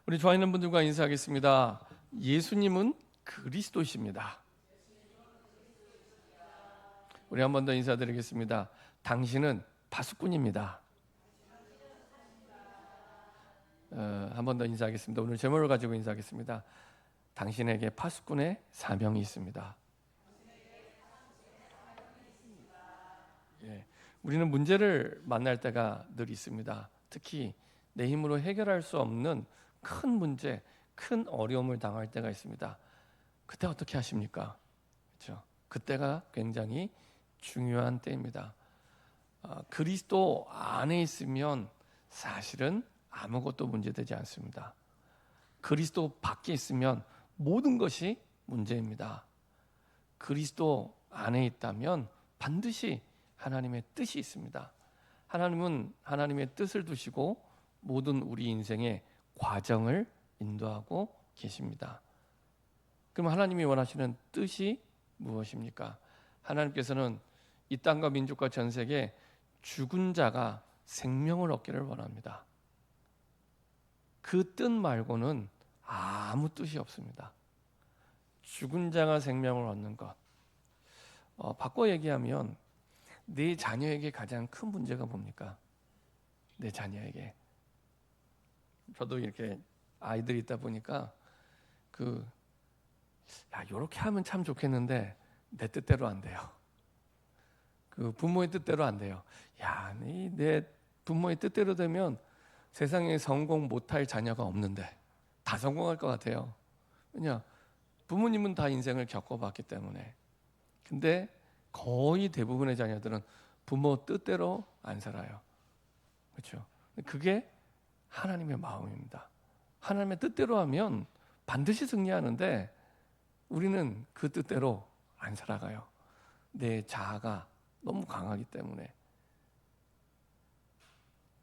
우리 좋아하는 분들과 인사하겠습니다. 예수님은 그리스도이십니다. 우리 한 번 더 인사드리겠습니다. 당신은 파수꾼입니다. 한 번 더 인사하겠습니다. 오늘 제목을 가지고 인사하겠습니다. 당신에게 파수꾼의 사명이 있습니다. 예, 우리는 문제를 만날 때가 늘 있습니다. 특히 내 힘으로 해결할 수 없는 큰 문제, 큰 어려움을 당할 때가 있습니다. 그때 어떻게 하십니까? 그렇죠? 그때가 굉장히 중요한 때입니다. 그리스도 안에 있으면 사실은 아무것도 문제되지 않습니다. 그리스도 밖에 있으면 모든 것이 문제입니다. 그리스도 안에 있다면 반드시 하나님의 뜻이 있습니다. 하나님은 하나님의 뜻을 두시고 모든 우리 인생의 과정을 인도하고 계십니다. 그럼 하나님이 원하시는 뜻이 무엇입니까? 하나님께서는 이 땅과 민족과 전 세계 죽은 자가 생명을 얻기를 원합니다. 그 뜻 말고는 아무 뜻이 없습니다. 죽은 자가 생명을 얻는 것. 바꿔 얘기하면 내 자녀에게 가장 큰 문제가 뭡니까? 내 자녀에게. 저도 이렇게 아이들이 있다 보니까 요렇게 하면 참 좋겠는데 내 뜻대로 안 돼요. 부모의 뜻대로 안 돼요. 내 부모의 뜻대로 되면 세상에 성공 못할 자녀가 없는데 다 성공할 것 같아요. 왜냐? 부모님은 다 인생을 겪어봤기 때문에. 근데 거의 대부분의 자녀들은 부모 뜻대로 안 살아요. 그렇죠? 그게 하나님의 마음입니다. 하나님의 뜻대로 하면 반드시 승리하는데 우리는 그 뜻대로 안 살아가요. 내 자아가 너무 강하기 때문에.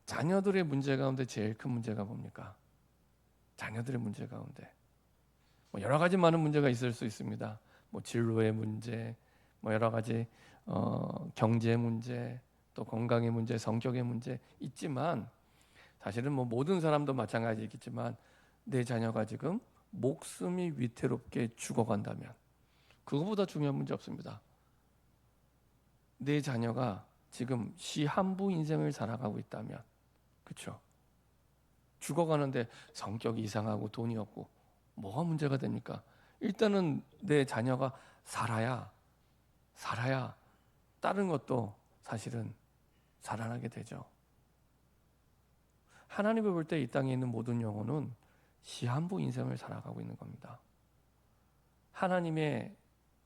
자녀들의 문제 가운데 제일 큰 문제가 뭡니까? 자녀들의 문제 가운데 여러 가지 많은 문제가 있을 수 있습니다. 진로의 문제, 여러 가지 경제 문제, 또 건강의 문제, 성격의 문제 있지만 사실은 모든 사람도 마찬가지겠지만 내 자녀가 지금 목숨이 위태롭게 죽어간다면 그거보다 중요한 문제 없습니다. 내 자녀가 지금 시한부 인생을 살아가고 있다면, 그렇죠? 죽어가는데 성격이 이상하고 돈이 없고 뭐가 문제가 됩니까? 일단은 내 자녀가 살아야 다른 것도 사실은 살아나게 되죠. 하나님을 볼 때 이 땅에 있는 모든 영혼은 시한부 인생을 살아가고 있는 겁니다. 하나님의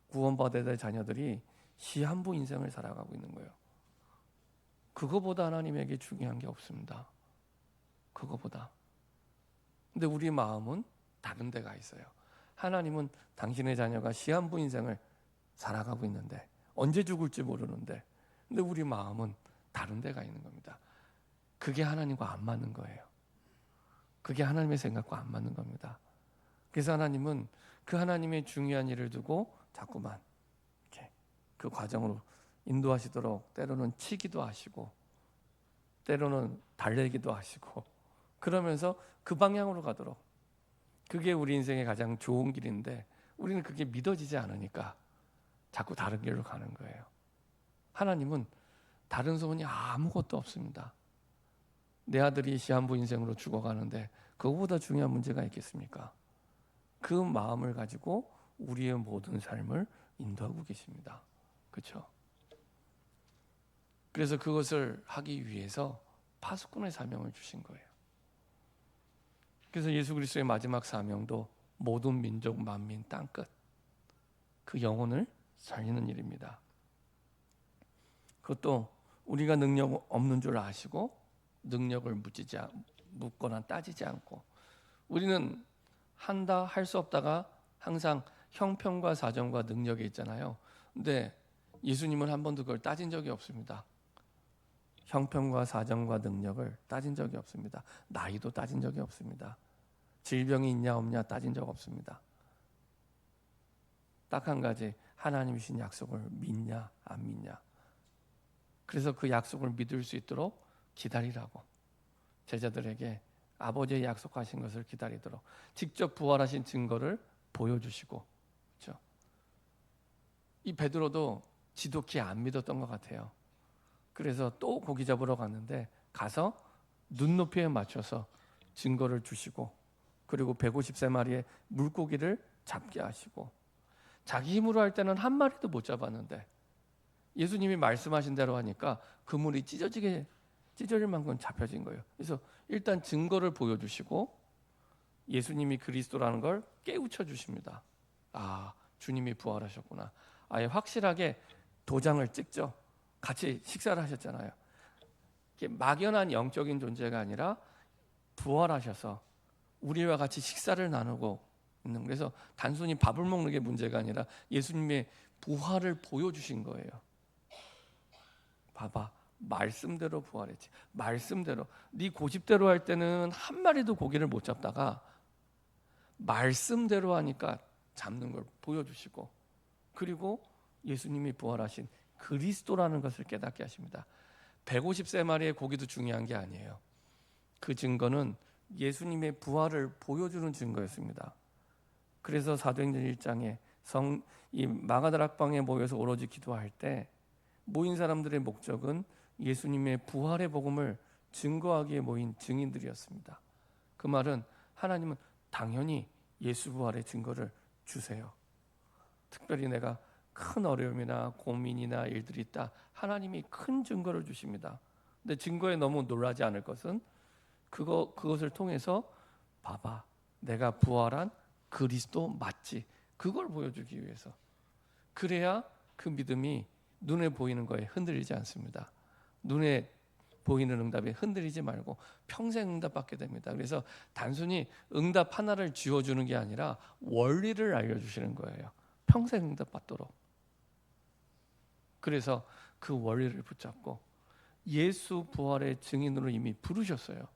구원받아야 될 자녀들이 시한부 인생을 살아가고 있는 거예요. 그거보다 하나님에게 중요한 게 없습니다. 그거보다. 근데 우리 마음은 다른 데가 있어요. 하나님은 당신의 자녀가 시한부 인생을 살아가고 있는데 언제 죽을지 모르는데 근데 우리 마음은 다른 데가 있는 겁니다. 그게 하나님과 안 맞는 거예요. 그게 하나님의 생각과 안 맞는 겁니다. 그래서 하나님은 그 하나님의 중요한 일을 두고 자꾸만 이렇게 그 과정으로 인도하시도록 때로는 치기도 하시고 때로는 달래기도 하시고 그러면서 그 방향으로 가도록 그게 우리 인생의 가장 좋은 길인데 우리는 그게 믿어지지 않으니까 자꾸 다른 길로 가는 거예요. 하나님은 다른 소원이 아무것도 없습니다. 내 아들이 시한부 인생으로 죽어가는데 그거보다 중요한 문제가 있겠습니까? 그 마음을 가지고 우리의 모든 삶을 인도하고 계십니다. 그렇죠? 그래서 그것을 하기 위해서 파수꾼의 사명을 주신 거예요. 그래서 예수 그리스도의 마지막 사명도 모든 민족, 만민, 땅끝 그 영혼을 살리는 일입니다. 그것도 우리가 능력 없는 줄 아시고 능력을 묻거나 따지지 않고 우리는 한다 할 수 없다가 항상 형편과 사정과 능력이 있잖아요. 근데 예수님은 한 번도 그걸 따진 적이 없습니다. 형편과 사정과 능력을 따진 적이 없습니다. 나이도 따진 적이 없습니다. 질병이 있냐 없냐 따진 적 없습니다. 딱 한 가지, 하나님이 주신 약속을 믿냐 안 믿냐. 그래서 그 약속을 믿을 수 있도록 기다리라고 제자들에게 아버지의 약속하신 것을 기다리도록 직접 부활하신 증거를 보여주시고, 그렇죠? 이 베드로도 지독히 안 믿었던 것 같아요. 그래서 또 고기 잡으러 갔는데 가서 눈높이에 맞춰서 증거를 주시고, 그리고 150세 마리의 물고기를 잡게 하시고, 자기 힘으로 할 때는 한 마리도 못 잡았는데 예수님이 말씀하신 대로 하니까 그물이 찢어질 만큼 잡혀진 거예요. 그래서 일단 증거를 보여주시고 예수님이 그리스도라는 걸 깨우쳐 주십니다. 아, 주님이 부활하셨구나. 아예 확실하게 도장을 찍죠. 같이 식사를 하셨잖아요. 이게 막연한 영적인 존재가 아니라 부활하셔서 우리와 같이 식사를 나누고 있는, 그래서 단순히 밥을 먹는 게 문제가 아니라 예수님의 부활을 보여주신 거예요. 봐봐, 말씀대로 부활했지. 말씀대로. 네 고집대로 할 때는 한 마리도 고기를 못 잡다가 말씀대로 하니까 잡는 걸 보여주시고, 그리고 예수님이 부활하신 그리스도라는 것을 깨닫게 하십니다. 150세 마리의 고기도 중요한 게 아니에요. 그 증거는 예수님의 부활을 보여주는 증거였습니다. 그래서 사도행전 1장에 이 마가다락방에 모여서 오로지 기도할 때 모인 사람들의 목적은 예수님의 부활의 복음을 증거하기에 모인 증인들이었습니다. 그 말은 하나님은 당연히 예수 부활의 증거를 주세요. 특별히 내가 큰 어려움이나 고민이나 일들이 있다, 하나님이 큰 증거를 주십니다. 근데 증거에 너무 놀라지 않을 것은 그것을 통해서 봐봐, 내가 부활한 그리스도 맞지? 그걸 보여주기 위해서. 그래야 그 믿음이 눈에 보이는 거에 흔들리지 않습니다. 눈에 보이는 응답에 흔들리지 말고 평생 응답받게 됩니다. 그래서 단순히 응답 하나를 쥐어주는 게 아니라 원리를 알려주시는 거예요. 평생 응답받도록. 그래서 그 원리를 붙잡고 예수 부활의 증인으로 이미 부르셨어요.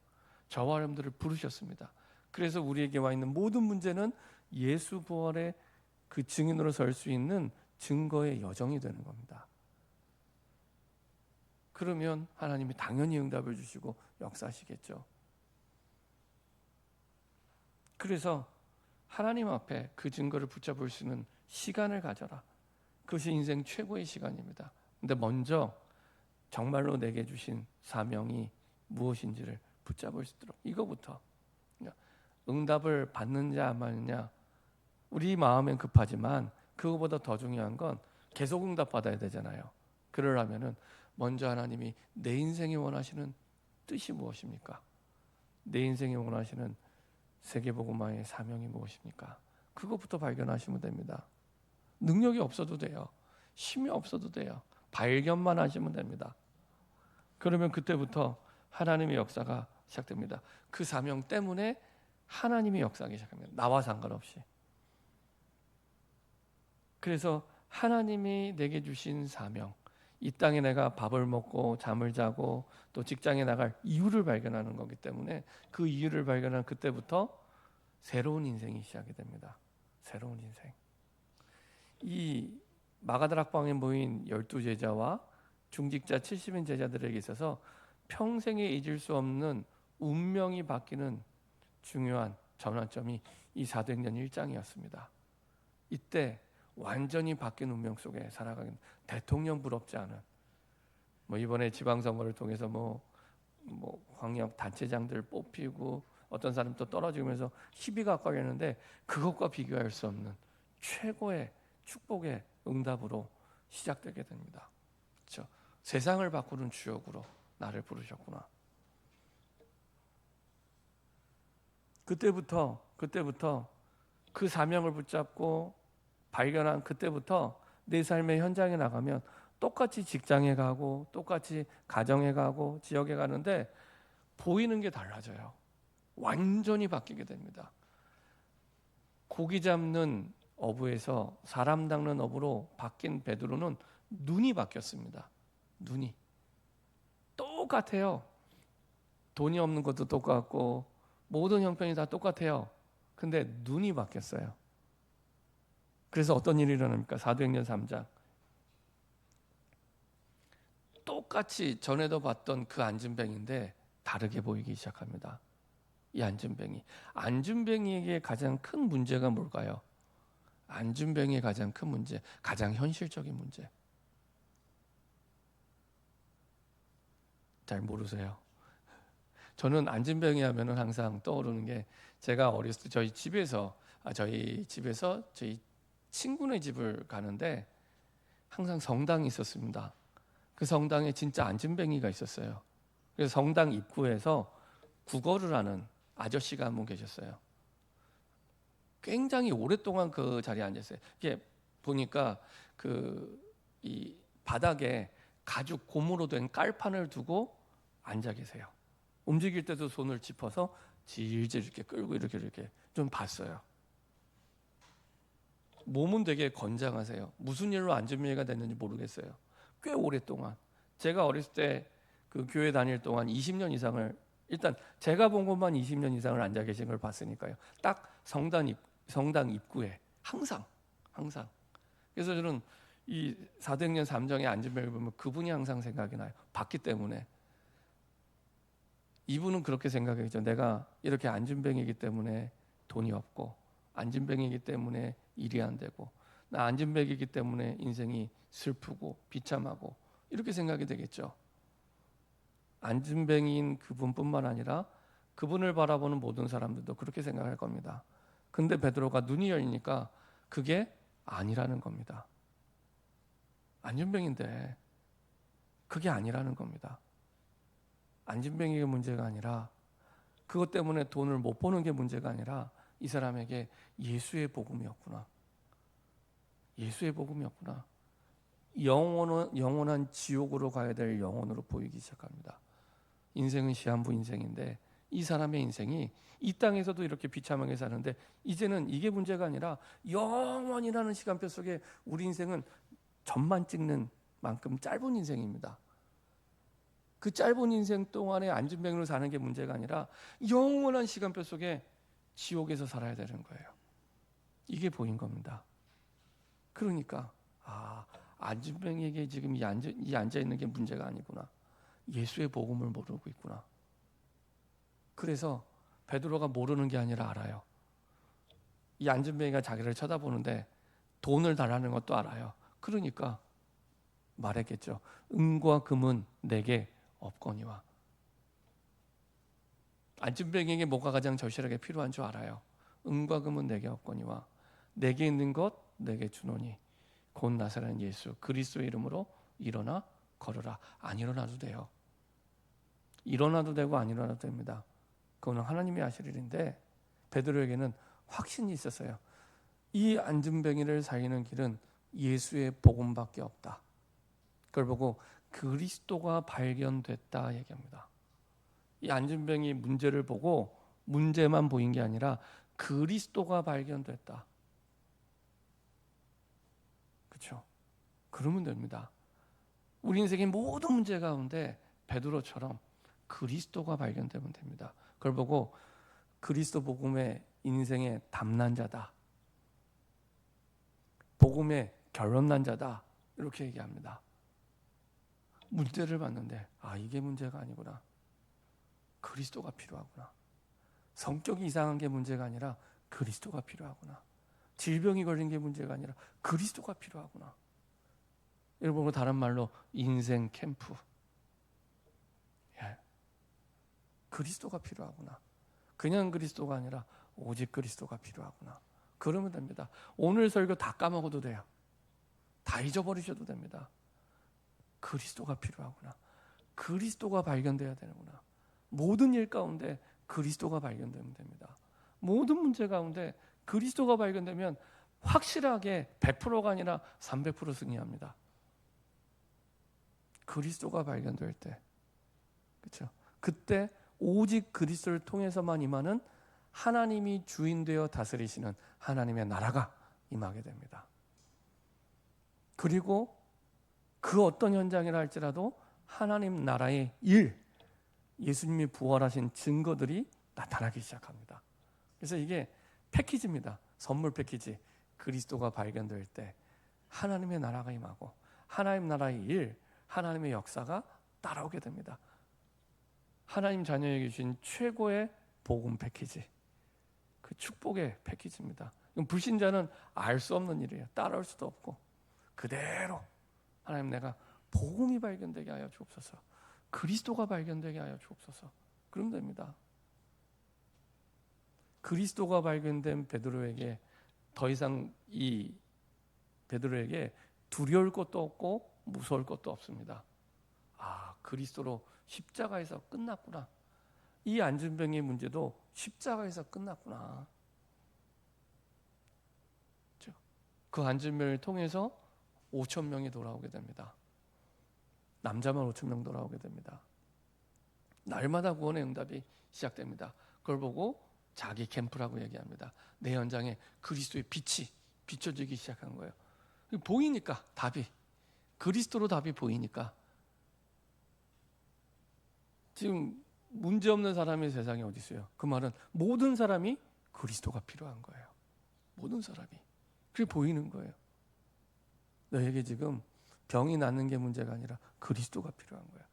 저와 여러분들을 부르셨습니다. 그래서 우리에게 와 있는 모든 문제는 예수 부활의 그 증인으로 설 수 있는 증거의 여정이 되는 겁니다. 그러면 하나님이 당연히 응답을 주시고 역사하시겠죠. 그래서 하나님 앞에 그 증거를 붙잡을 수 있는 시간을 가져라. 그것이 인생 최고의 시간입니다. 근데 먼저 정말로 내게 주신 사명이 무엇인지를 붙잡을 수 있도록, 이거부터. 응답을 받느냐 안 받느냐, 우리 마음엔 급하지만 그거보다 더 중요한 건 계속 응답 받아야 되잖아요. 그러려면은 먼저 하나님이 내 인생이 원하시는 뜻이 무엇입니까? 내 인생이 원하시는 세계복음화의 사명이 무엇입니까? 그것부터 발견하시면 됩니다. 능력이 없어도 돼요. 힘이 없어도 돼요. 발견만 하시면 됩니다. 그러면 그때부터 하나님의 역사가 시작됩니다. 그 사명 때문에 하나님이 역사하기 시작합니다. 나와 상관없이. 그래서 하나님이 내게 주신 사명, 이 땅에 내가 밥을 먹고 잠을 자고 또 직장에 나갈 이유를 발견하는 거기 때문에 그 이유를 발견한 그때부터 새로운 인생이 시작이 됩니다. 새로운 인생. 이 마가다락방에 모인 12제자와 중직자 70인 제자들에게 있어서 평생에 잊을 수 없는 운명이 바뀌는 중요한 전환점이 이 사도행전 1장이었습니다. 이때 완전히 바뀐 운명 속에 살아가는, 대통령 부럽지 않은, 이번에 지방선거를 통해서 광역 단체장들 뽑히고 어떤 사람 또 떨어지면서 시비가 엇갈렸는데 그것과 비교할 수 없는 최고의 축복의 응답으로 시작되게 됩니다. 그렇죠? 세상을 바꾸는 주역으로 나를 부르셨구나. 그때부터 그 사명을 붙잡고 발견한 그때부터 내 삶의 현장에 나가면 똑같이 직장에 가고 똑같이 가정에 가고 지역에 가는데 보이는 게 달라져요. 완전히 바뀌게 됩니다. 고기 잡는 어부에서 사람 닦는 어부로 바뀐 베드로는 눈이 바뀌었습니다. 눈이 똑같아요. 돈이 없는 것도 똑같고 모든 형편이 다 똑같아요. 근데 눈이 바뀌었어요. 그래서 어떤 일이 일어납니까? 사도행전 3장. 똑같이 전에도 봤던 그 안진뱅인데 다르게 보이기 시작합니다. 이 안준뱅이에게 가장 큰 문제가 뭘까요? 안준뱅이의 가장 큰 문제, 가장 현실적인 문제. 잘 모르세요. 저는 안준뱅이 하면은 항상 떠오르는 게, 제가 어렸을 때 저희 집에서 저희 친구네 집을 가는데 항상 성당이 있었습니다. 그 성당에 진짜 안준뱅이가 있었어요. 그래서 성당 입구에서 국어를 하는 아저씨가 한 분 계셨어요. 굉장히 오랫동안 그 자리에 앉았어요. 이게 보니까 이 바닥에 가죽 고무로 된 깔판을 두고 앉아 계세요. 움직일 때도 손을 짚어서 질질 이렇게 끌고 이렇게 좀 봤어요. 몸은 되게 건장하세요. 무슨 일로 안준뱅이가 됐는지 모르겠어요. 꽤 오랫동안, 제가 어렸을 때 그 교회 다닐 동안 20년 이상을, 일단 제가 본 것만 20년 이상을 앉아 계신 걸 봤으니까요. 딱 성당 입구에 항상. 그래서 저는 이 사도행전 3장의 안준뱅이를 보면 그분이 항상 생각이 나요. 봤기 때문에. 이분은 그렇게 생각했죠. 내가 이렇게 안준뱅이기 때문에 돈이 없고, 안준뱅이기 때문에 일이 안 되고, 나 안준뱅이기 때문에 인생이 슬프고 비참하고, 이렇게 생각이 되겠죠. 안준뱅이인 그분뿐만 아니라 그분을 바라보는 모든 사람들도 그렇게 생각할 겁니다. 근데 베드로가 눈이 열리니까 그게 아니라는 겁니다. 안준뱅인데 그게 아니라는 겁니다. 안준뱅이가 문제가 아니라, 그것 때문에 돈을 못 버는 게 문제가 아니라, 이 사람에게 예수의 복음이었구나. 예수의 복음이었구나. 영원한 지옥으로 가야 될 영혼으로 보이기 시작합니다. 인생은 시한부 인생인데, 이 사람의 인생이 이 땅에서도 이렇게 비참하게 사는데, 이제는 이게 문제가 아니라 영원이라는 시간표 속에 우리 인생은 점만 찍는 만큼 짧은 인생입니다. 그 짧은 인생 동안에 안준뱅이로 사는 게 문제가 아니라 영원한 시간표 속에 지옥에서 살아야 되는 거예요. 이게 보인 겁니다. 그러니까 안준뱅이에게 지금 이 앉아 있는 게 문제가 아니구나. 예수의 복음을 모르고 있구나. 그래서 베드로가 모르는 게 아니라 알아요. 이 안준뱅이가 자기를 쳐다보는데 돈을 달라는 것도 알아요. 그러니까 말했겠죠. 은과 금은 내게 없거니와. 안준뱅이에게 뭐가 가장 절실하게 필요한 줄 알아요. 은과 금은 내게 없거니와 내게 있는 것 내게 주노니 곧 나사렛 예수 그리스도의 이름으로 일어나 걸어라. 안 일어나도 돼요. 일어나도 되고 안 일어나도 됩니다. 그거는 하나님이 하실 일인데, 베드로에게는 확신이 있었어요. 이 안준뱅이를 살리는 길은 예수의 복음밖에 없다. 그걸 보고 그리스도가 발견됐다 얘기합니다. 이 안준뱅이 문제를 보고 문제만 보인 게 아니라 그리스도가 발견됐다. 그렇죠? 그러면 됩니다. 우리 인생의 모든 문제 가운데 베드로처럼 그리스도가 발견되면 됩니다. 그걸 보고 그리스도 복음의 인생의 담난자다, 복음의 결론난 자다, 이렇게 얘기합니다. 문제를 봤는데 이게 문제가 아니구나. 그리스도가 필요하구나. 성격이 이상한 게 문제가 아니라 그리스도가 필요하구나. 질병이 걸린 게 문제가 아니라 그리스도가 필요하구나. 여러분, 다른 말로 인생 캠프. 그리스도가 필요하구나. 그냥 그리스도가 아니라 오직 그리스도가 필요하구나. 그러면 됩니다. 오늘 설교 다 까먹어도 돼요. 다 잊어버리셔도 됩니다. 그리스도가 필요하구나. 그리스도가 발견돼야 되는구나. 모든 일 가운데 그리스도가 발견되면 됩니다. 모든 문제 가운데 그리스도가 발견되면 확실하게 100%가 아니라 300% 승리합니다. 그리스도가 발견될 때, 그렇죠? 그때 오직 그리스도를 통해서만 임하는 하나님이 주인 되어 다스리시는 하나님의 나라가 임하게 됩니다. 그리고 그 어떤 현장이라 할지라도 하나님 나라의 일, 예수님이 부활하신 증거들이 나타나기 시작합니다. 그래서 이게 패키지입니다. 선물 패키지. 그리스도가 발견될 때 하나님의 나라가 임하고 하나님 나라의 일, 하나님의 역사가 따라오게 됩니다. 하나님 자녀에게 주신 최고의 복음 패키지, 그 축복의 패키지입니다. 이건 불신자는 알 수 없는 일이에요. 따라올 수도 없고 그대로 하나님 내가 복음이 발견되게 하여 주옵소서. 그리스도가 발견되게 하여 주옵소서. 그러면 됩니다. 그리스도가 발견된 베드로에게 더 이상 이 베드로에게 두려울 것도 없고 무서울 것도 없습니다. 아, 그리스도로 십자가에서 끝났구나. 이 안진병의 문제도 십자가에서 끝났구나. 그 안진병을 통해서 5천 명이 돌아오게 됩니다. 남자만 5천 명 돌아오게 됩니다. 날마다 구원의 응답이 시작됩니다. 그걸 보고 자기 캠프라고 얘기합니다. 내 현장에 그리스도의 빛이 비춰지기 시작한 거예요. 보이니까 답이, 그리스도로 답이 보이니까. 지금 문제없는 사람이 세상에 어디 있어요? 그 말은 모든 사람이 그리스도가 필요한 거예요. 모든 사람이. 그게 보이는 거예요. 너에게 지금 병이 낫는 게 문제가 아니라 그리스도가 필요한 거야.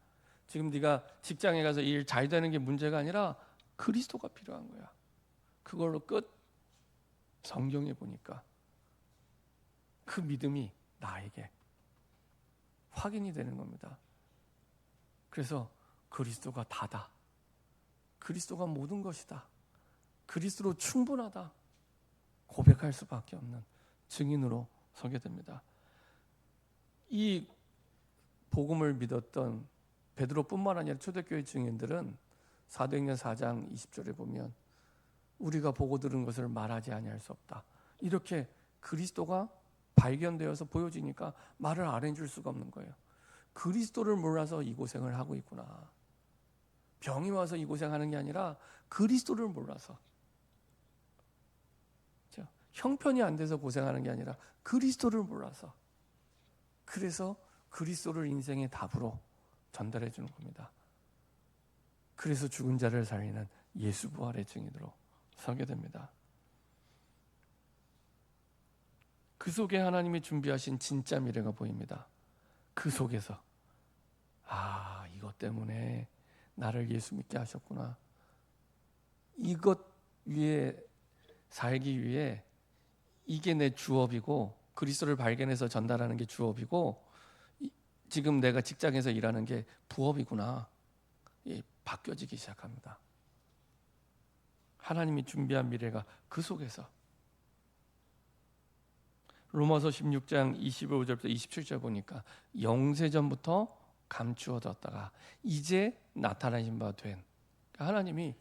지금 네가 직장에 가서 일 잘 되는 게 문제가 아니라 그리스도가 필요한 거야. 그걸로 끝. 성경에 보니까 그 믿음이 나에게 확인이 되는 겁니다. 그래서 그리스도가 다다. 그리스도가 모든 것이다. 그리스도로 충분하다. 고백할 수밖에 없는 증인으로 서게 됩니다. 이 복음을 믿었던 베드로뿐만 아니라 초대교회 증인들은 사도행전 4장 20절에 보면 우리가 보고 들은 것을 말하지 아니할 수 없다. 이렇게 그리스도가 발견되어서 보여지니까 말을 안 해줄 수가 없는 거예요. 그리스도를 몰라서 이 고생을 하고 있구나. 병이 와서 이 고생하는 게 아니라 그리스도를 몰라서, 형편이 안 돼서 고생하는 게 아니라 그리스도를 몰라서. 그래서 그리스도를 인생의 답으로 전달해 주는 겁니다. 그래서 죽은 자를 살리는 예수 부활의 증인으로 서게 됩니다. 그 속에 하나님이 준비하신 진짜 미래가 보입니다. 그 속에서 아, 이것 때문에 나를 예수 믿게 하셨구나. 이것 위에 살기 위해 이게 내 주업이고, 그리스도를 발견해서 전달하는 게 주업이고, 지금 내가 직장에서 일하는 게 부업이구나. 바뀌어지기 시작합니다. 하나님이 준비한 미래가 그 속에서. 로마서 16장 25절부터 27절 보니까 영세전부터 감추어졌다가 이제 나타나신 바 된, 하나님이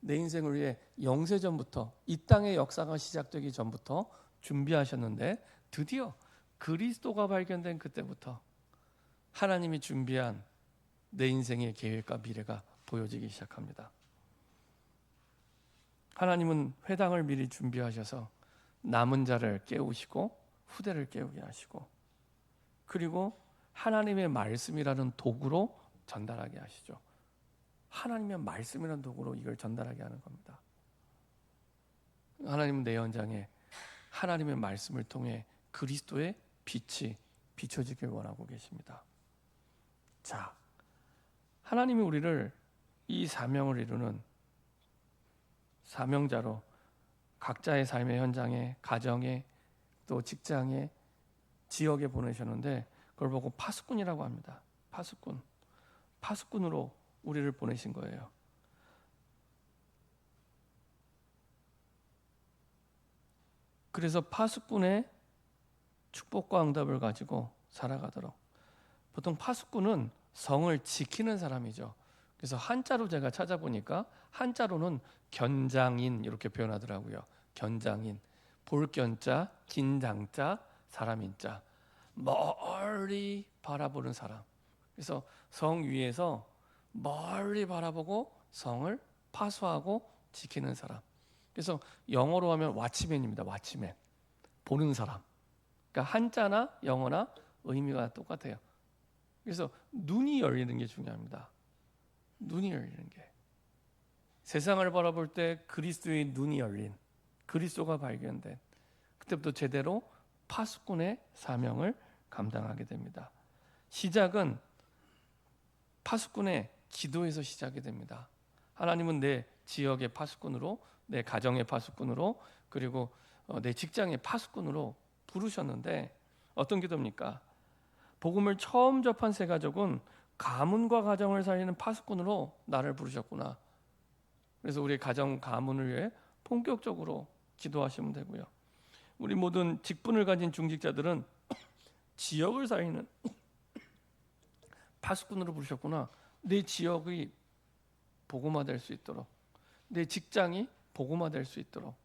내 인생을 위해 영세전부터, 이 땅의 역사가 시작되기 전부터 준비하셨는데 드디어 그리스도가 발견된 그때부터 하나님이 준비한 내 인생의 계획과 미래가 보여지기 시작합니다. 하나님은 회당을 미리 준비하셔서 남은 자를 깨우시고 후대를 깨우게 하시고, 그리고 하나님의 말씀이라는 도구로 전달하게 하시죠. 하나님의 말씀이라는 도구로 이걸 전달하게 하는 겁니다. 하나님은 내 현장에 하나님의 말씀을 통해 그리스도의 빛이 비춰지길 원하고 계십니다. 자, 하나님이 우리를 이 사명을 이루는 사명자로 각자의 삶의 현장에, 가정에, 또 직장에, 지역에 보내셨는데 그걸 보고 파수꾼이라고 합니다. 파수꾼으로 우리를 보내신 거예요. 그래서 파수꾼의 축복과 응답을 가지고 살아가도록. 보통 파수꾼은 성을 지키는 사람이죠. 그래서 한자로 제가 찾아보니까 한자로는 견장인 이렇게 표현하더라고요. 견장인, 볼견자, 긴장자, 사람인자, 멀리 바라보는 사람. 그래서 성 위에서 멀리 바라보고 성을 파수하고 지키는 사람. 그래서 영어로 하면 왓치맨입니다. 왓치맨, 보는 사람. 그러니까 한자나 영어나 의미가 똑같아요. 그래서 눈이 열리는 게 중요합니다. 눈이 열리는 게. 세상을 바라볼 때 그리스도의 눈이 열린, 그리스도가 발견된, 그때부터 제대로 파수꾼의 사명을 감당하게 됩니다. 시작은 파수꾼의 기도에서 시작이 됩니다. 하나님은 내 지역의 파수꾼으로, 내 가정의 파수꾼으로, 그리고 내 직장의 파수꾼으로 부르셨는데 어떤 기도입니까? 복음을 처음 접한 세 가족은 가문과 가정을 살리는 파수꾼으로 나를 부르셨구나. 그래서 우리 가정 가문을 위해 본격적으로 기도하시면 되고요. 우리 모든 직분을 가진 중직자들은 지역을 살리는 파수꾼으로 부르셨구나. 내 지역이 복음화될 수 있도록, 내 직장이 복음화될 수 있도록.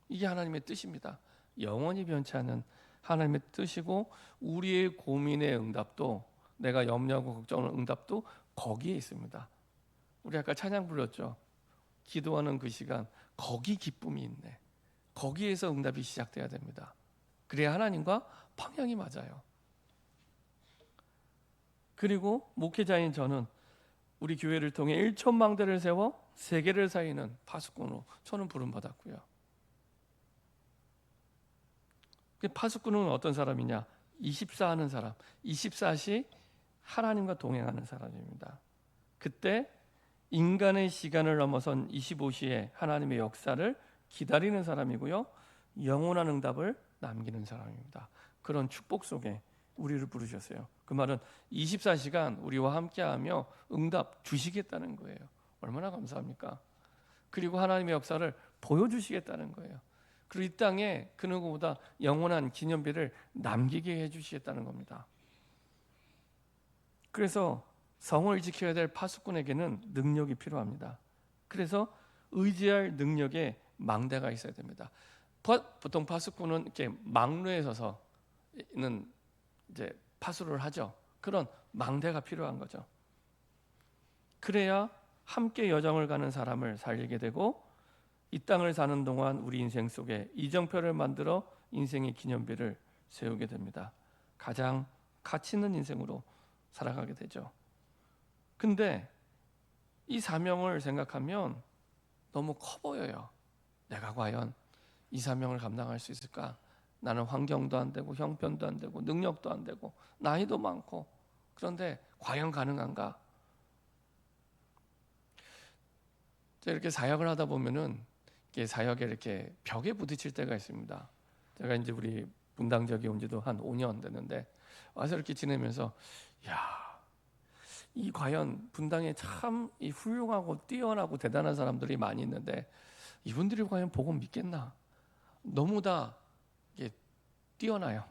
이게 하나님의 뜻입니다. 영원히 변치 않는 하나님의 뜻이고, 우리의 고민의 응답도, 내가 염려하고 걱정하는 응답도 거기에 있습니다. 우리 아까 찬양 불렀죠. 기도하는 그 시간, 거기 기쁨이 있네. 거기에서 응답이 시작돼야 됩니다. 그래야 하나님과 방향이 맞아요. 그리고 목회자인 저는 우리 교회를 통해 1천망대를 세워 세계를 살리는 파수꾼으로 저는 부름받았고요. 파수꾼은 어떤 사람이냐? 24하는 사람, 24시 하나님과 동행하는 사람입니다. 그때 인간의 시간을 넘어선 25시에 하나님의 역사를 기다리는 사람이고요, 영원한 응답을 남기는 사람입니다. 그런 축복 속에 우리를 부르셨어요. 그 말은 24시간 우리와 함께하며 응답 주시겠다는 거예요. 얼마나 감사합니까? 그리고 하나님의 역사를 보여주시겠다는 거예요. 그리고 이 땅에 그 누구보다 영원한 기념비를 남기게 해주시겠다는 겁니다. 그래서 성을 지켜야 될 파수꾼에게는 능력이 필요합니다. 그래서 의지할 능력에 망대가 있어야 됩니다. 보통 파수꾼은 이렇게 망루에 서서는 이제 파수를 하죠. 그런 망대가 필요한 거죠. 그래야 함께 여정을 가는 사람을 살리게 되고, 이 땅을 사는 동안 우리 인생 속에 이정표를 만들어 인생의 기념비를 세우게 됩니다. 가장 가치 있는 인생으로 살아가게 되죠. 근데 이 사명을 생각하면 너무 커 보여요. 내가 과연 이 사명을 감당할 수 있을까? 나는 환경도 안 되고 형편도 안 되고 능력도 안 되고 나이도 많고, 그런데 과연 가능한가? 이렇게 사역을 하다 보면은 이렇게 사역에 이렇게 벽에 부딪힐 때가 있습니다. 제가 이제 우리 분당 지역에 온 지도 한 5년 됐는데 와서 이렇게 지내면서, 야, 이 과연 분당에 참 이 훌륭하고 뛰어나고 대단한 사람들이 많이 있는데 이분들이 과연 복음 믿겠나? 너무 다 이게 뛰어나요.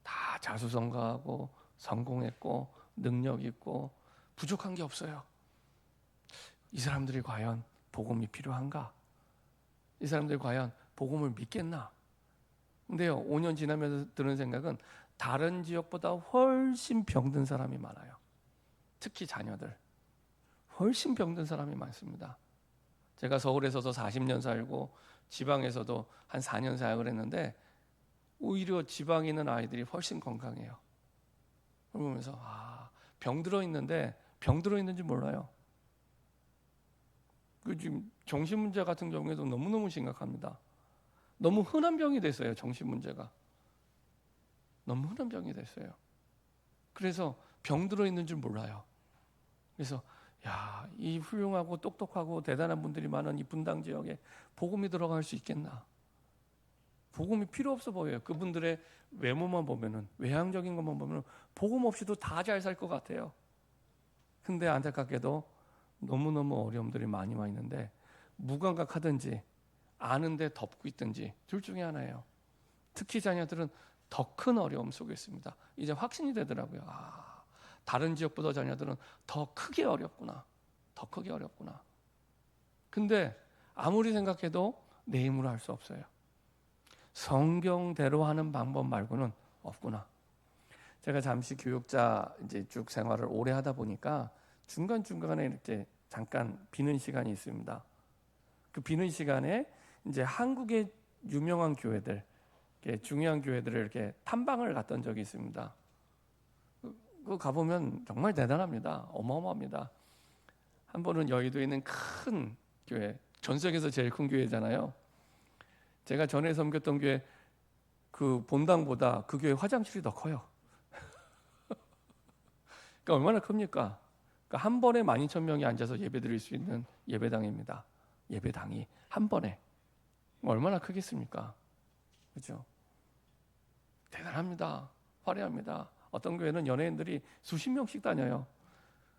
다 자수성가하고 성공했고 능력 있고 부족한 게 없어요. 이 사람들이 과연 복음이 필요한가? 이 사람들이 과연 복음을 믿겠나? 근데요, 5년 지나면서 드는 생각은 다른 지역보다 훨씬 병든 사람이 많아요. 특히 자녀들. 훨씬 병든 사람이 많습니다. 제가 서울에서도 40년 살고 지방에서도 한 4년 사역을 했는데 오히려 지방에 있는 아이들이 훨씬 건강해요. 그러면서 병들어 있는데 병들어 있는지 몰라요. 지금 정신 문제 같은 경우에도 너무너무 심각합니다. 너무 흔한 병이 됐어요. 정신 문제가 너무 흔한 병이 됐어요. 그래서 병들어 있는 줄 몰라요. 그래서 이 훌륭하고 똑똑하고 대단한 분들이 많은 이 분당 지역에 복음이 들어갈 수 있겠나? 복음이 필요 없어 보여요. 그분들의 외모만 보면은, 외향적인 것만 보면은 복음 없이도 다 잘 살 것 같아요. 근데 안타깝게도 너무너무 어려움들이 많이 와 있는데 무감각하든지 아는데 덮고 있든지 둘 중에 하나예요. 특히 자녀들은 더 큰 어려움 속에 있습니다. 이제 확신이 되더라고요. 다른 지역보다 자녀들은 더 크게 어렵구나. 더 크게 어렵구나. 근데 아무리 생각해도 내 힘으로 할 수 없어요. 성경대로 하는 방법 말고는 없구나. 제가 잠시 교육자 이제 쭉 생활을 오래 하다 보니까 중간중간에 이렇게 잠깐 비는 시간이 있습니다. 그 비는 시간에 이제 한국의 유명한 교회들, 중요한 교회들을 이렇게 탐방을 갔던 적이 있습니다. 그 가보면 정말 대단합니다. 어마어마합니다. 한 번은 여의도에 있는 큰 교회, 전 세계에서 제일 큰 교회잖아요. 제가 전에 섬겼던 교회 그 본당보다 그 교회 화장실이 더 커요. 그러니까 얼마나 큽니까? 그러니까 한 번에 12,000명이 앉아서 예배 드릴 수 있는 예배당입니다. 예배당이 한 번에 얼마나 크겠습니까? 그렇죠? 대단합니다. 화려합니다. 어떤 교회는 연예인들이 수십 명씩 다녀요.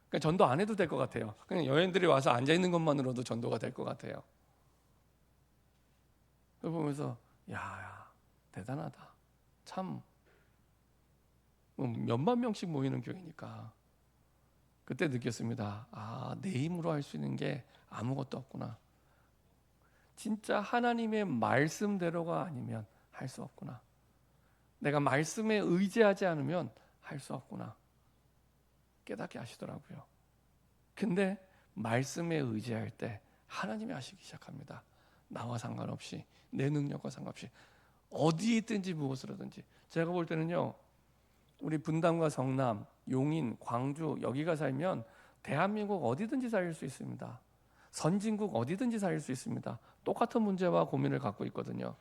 그러니까 전도 안 해도 될 것 같아요. 그냥 연예인들이 와서 앉아 있는 것만으로도 전도가 될 것 같아요. 그걸 보면서 야, 대단하다. 참 몇만 명씩 모이는 교회니까 그때 느꼈습니다. 아, 내 힘으로 할 수 있는 게 아무것도 없구나. 진짜 하나님의 말씀대로가 아니면 할 수 없구나. 내가 말씀에 의지하지 않으면 할 수 없구나. 깨닫게 하시더라고요. 근데 말씀에 의지할 때 하나님이 하시기 시작합니다. 나와 상관없이, 내 능력과 상관없이 어디에 있든지 무엇으로든지. 제가 볼 때는요, 우리 분당과 성남, 용인, 광주 여기가 살면 대한민국 어디든지 살릴 수 있습니다. 선진국 어디든지 살릴 수 있습니다. 똑같은 문제와 고민을 갖고 있거든요.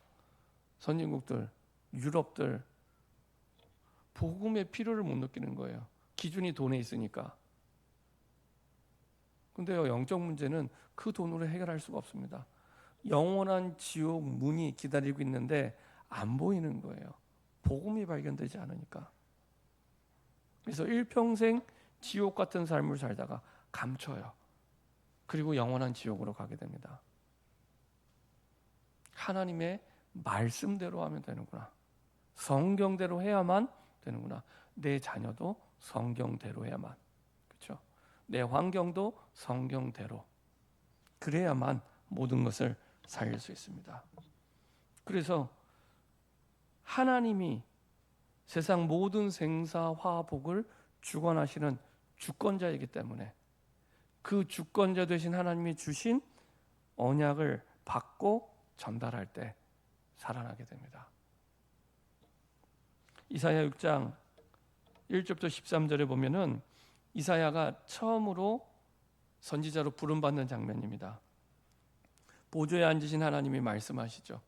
선진국들, 유럽들 복음의 필요를 못 느끼는 거예요. 기준이 돈에 있으니까. 근데요, 영적 문제는 그 돈으로 해결할 수가 없습니다. 영원한 지옥 문이 기다리고 있는데 안 보이는 거예요. 복음이 발견되지 않으니까. 그래서 일평생 지옥 같은 삶을 살다가 감춰요. 그리고 영원한 지옥으로 가게 됩니다. 하나님의 말씀대로 하면 되는구나. 성경대로 해야만 되는구나. 내 자녀도 성경대로 해야만. 그렇죠? 내 환경도 성경대로. 그래야만 모든 것을 살릴 수 있습니다. 그래서 하나님이 세상 모든 생사 화복을 주관하시는 주권자이기 때문에 그 주권자 되신 하나님이 주신 언약을 받고 전달할 때 살아나게 됩니다. 이사야 6장 1절부터 13절에 보면은 이사야가 처음으로 선지자로 부름받는 장면입니다. 보좌에 앉으신 하나님이 말씀하시죠.